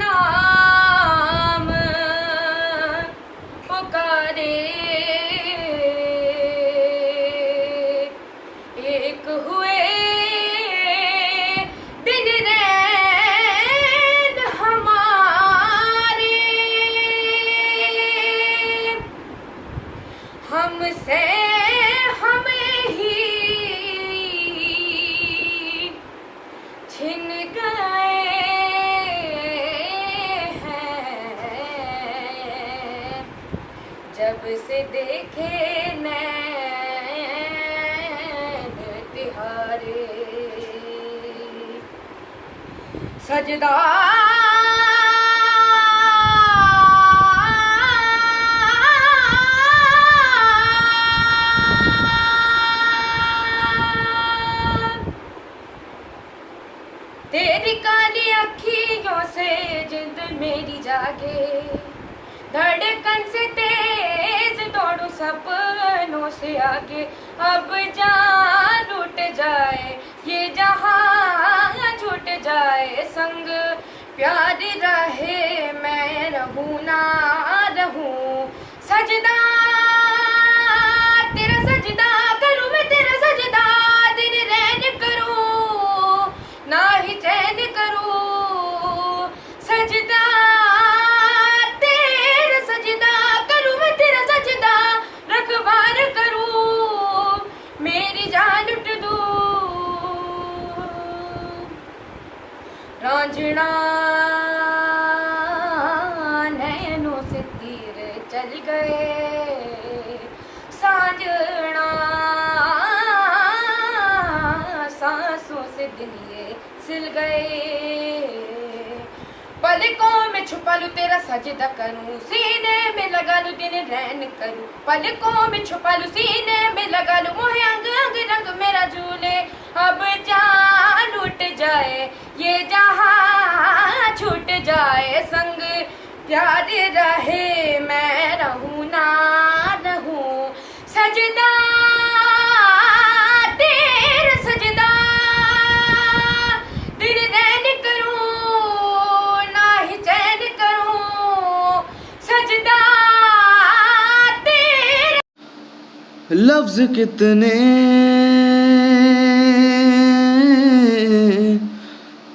नाम पुकारे एक हुए दिन रैन हमारे, हमसे हमें ही छिन गए हैं, जब से देखे नैन तिहारे। सजदा तेरी काली अखियों से जिंद मेरी जागे, धड़कन से तेज दौड़ू सपनों से आगे। अब जान लूट जाए ये जहां छूट जाए, संग प्यार रहे मैं रहूं ना रहूं। सजदा तेरा सजदा करूं मैं, तेरा सजदा दिन रैन करूं ना ही चैन करूं। सजदा तेरा सजदा करूं मैं, तेरा सजदा रखवार करूं, मेरी जान लुट दूं। रांझना नैनों से तीर चल गए, सांझना सांसों से दिन ये सिल गए। पलकों में छुपा लूं तेरा सजदा करूं, सीने में लगा लूं दिन रैन करूं। पलकों में छुपा लूं सीने में लगा लूं, मोहे अंग अंग रंग मेरा झूले। अब जान लूट जाए ये जहां छूट जाए, संग प्यार रहे मैं रहूं ना रहूं। सजदा तेरा सजदा दिन रैन करूं ना ही चैन करूं। सजदा तेरा। लफ्ज कितने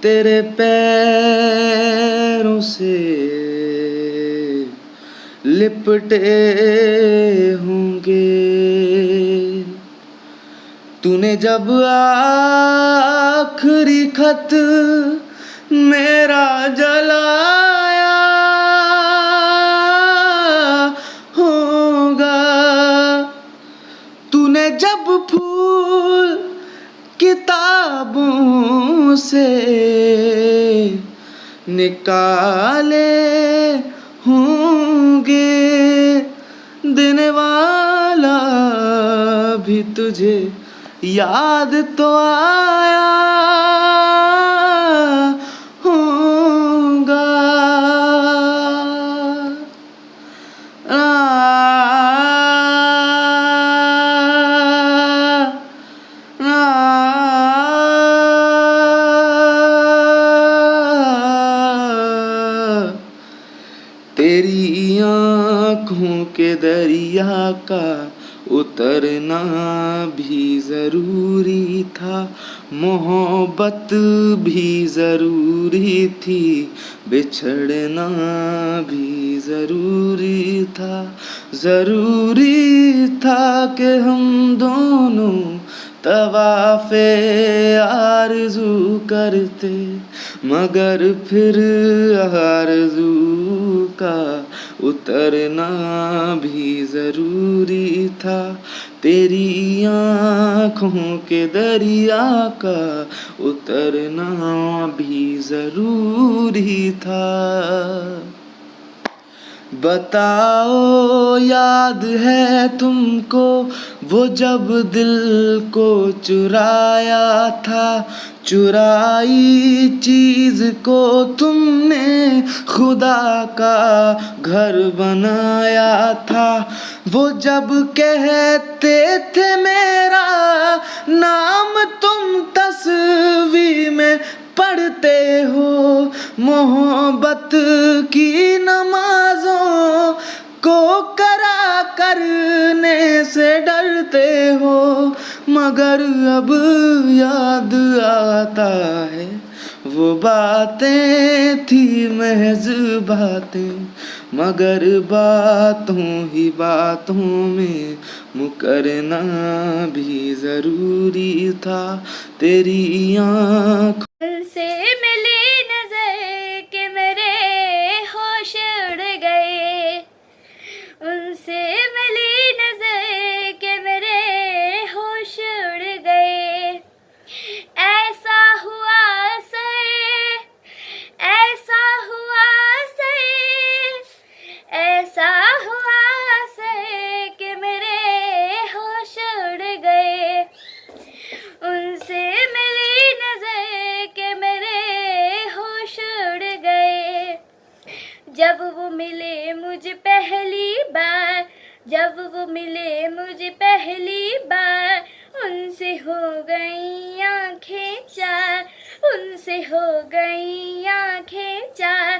तेरे पैरों से लिपटे होंगे, तूने जब आखिरी खत मेरा जलाया होगा, तूने जब फूल किताबों से निकाले होंगे, देने वाला भी तुझे याद तो आया होगा। तेरी आँखों के दरिया का उतरना भी जरूरी था, मोहब्बत भी जरूरी थी, बिछड़ना भी जरूरी था। जरूरी था कि हम दोनों तवाफ़े आरज़ू करते, मगर फिर आरज़ू का उतरना भी ज़रूरी था। तेरी आँखों के दरिया का उतरना भी ज़रूरी था। बताओ याद है तुमको वो जब दिल को चुराया था, चुराई चीज को तुमने खुदा का घर बनाया था। वो जब कहते थे मेरा नाम तुम तस्वीर में पढ़ते हो, मोहब्बत की नमाजों को करा करने से डरते हो। मगर अब याद आता है वो बातें थी महज बातें, मगर बातों ही बातों में मुकरना भी जरूरी था। तेरी आँख से मिली नजर के मेरे होश उड़ गए, उनसे मिली नजर के मेरे होश उड़ गए। ऐसा हुआ सही, ऐसा हुआ सही, ऐसा हुआ सही कि मेरे होश उड़ गए। उनसे मिली नजर के मेरे होश उड़ गए। जब वो मिले मुझे पहली बार, जब वो मिले मुझे पहली बार, उनसे हो गई आंखें चार, उनसे हो गई आंखें चार।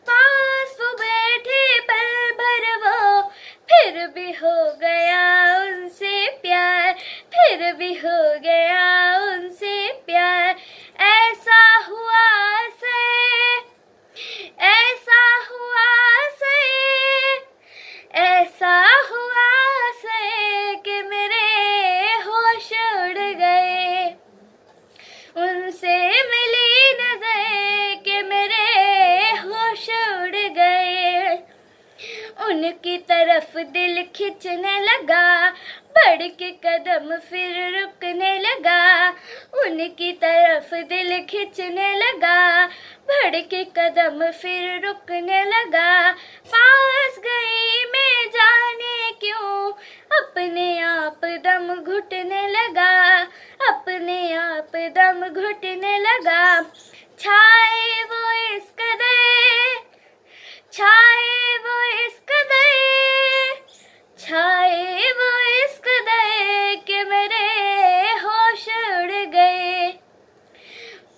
पास वो बैठे पल भर वो, फिर भी हो गया उनसे प्यार, फिर भी हो गया उनसे प्यार। ऐसा हुआ से, ऐसा हुआ से, ऐसा हुआ से कि मेरे होश उड़ गए। उनसे मिली नजर के मेरे होश उड़ गए। उनकी तरफ दिल खिंचने लगा, बढ़ के कदम फिर रुकने लगा। उनकी तरफ दिल खिंचने लगा, बढ़ के कदम फिर रुकने लगा। पास गई मैं जाने क्यों, अपने आप दम घुटने लगा, अपने आप दम घुटने लगा। छाए वो इस कदर, छाए वो इस कदर, छाए वो इस कदर कि मेरे होश उड़ गए।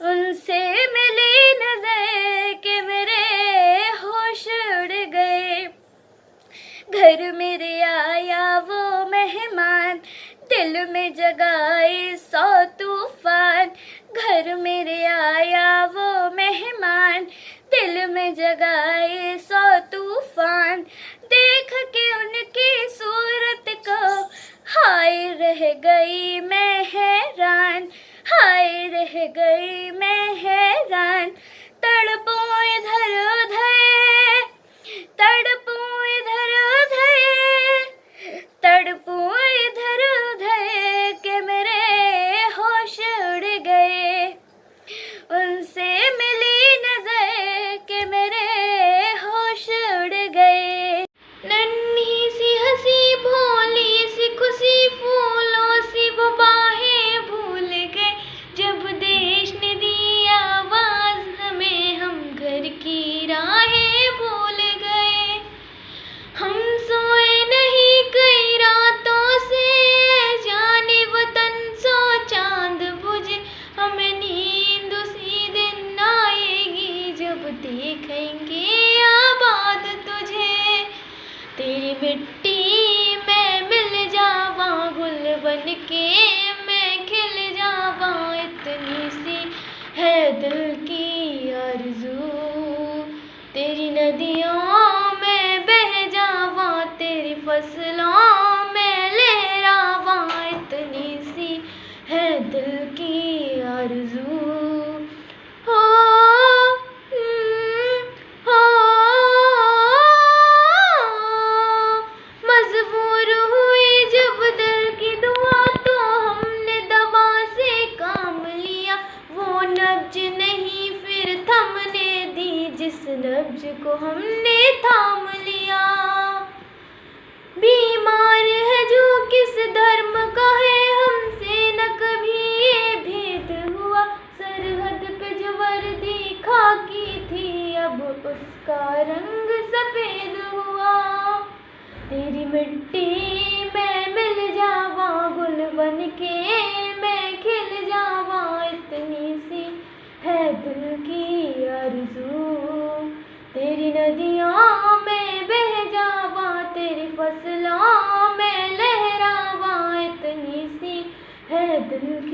उनसे मिली नजर के मेरे होश उड़ गए। घर मेरे आया वो मेहमान, दिल में जगाए 100 तूफान। घर मेरे आया वो मेहमान, दिल में जगाए 100 तूफान। देख के उनकी सूरत को हाय रह गई मैं हैरान, हाय रह गई मैं हैरान। तड़पूं इधर उधर, तड़पूं इधर उधर, तड़पूं इधर उधर के मेरे होश उड़ गए। उनसे मिली नजर के मेरे होश उड़ गए। नन्ही सी हंसी भोली सी खुशी फूलों सी वो बाहें भूल गए। जब देश ने दी आवाज हमें, हम घर की राहें भूल गए। हम सोए नहीं कई रातों से, जाने वतन सो चांद बुझे। हमें नींद उसी दिन आएगी जब देखेंगे आबाद तुझे। तेरी मिट्टी में मिल जावा, गुल बन के मैं खिल जावा। इतनी सी है दिल की आरज़ू, तेरी नदियों में बह जावा, तेरी फसलों में लहरावा। इतनी सी है दिल की आरज़ू। हो मजबूर हुई जब दिल की दुआ, तो हमने दवा से काम लिया। वो नब्ज नहीं फिर थमने दी, जिस नब्ज को हमने थाम लिया। उसका रंग सफेद हुआ। तेरी मिट्टी में मिल जावा, गुल बन के मैं खिल जावा, इतनी सी है दिल की आरज़ू। तेरी नदियों में बह जावा, तेरी फसलों में लहरावा, इतनी सी है दिल की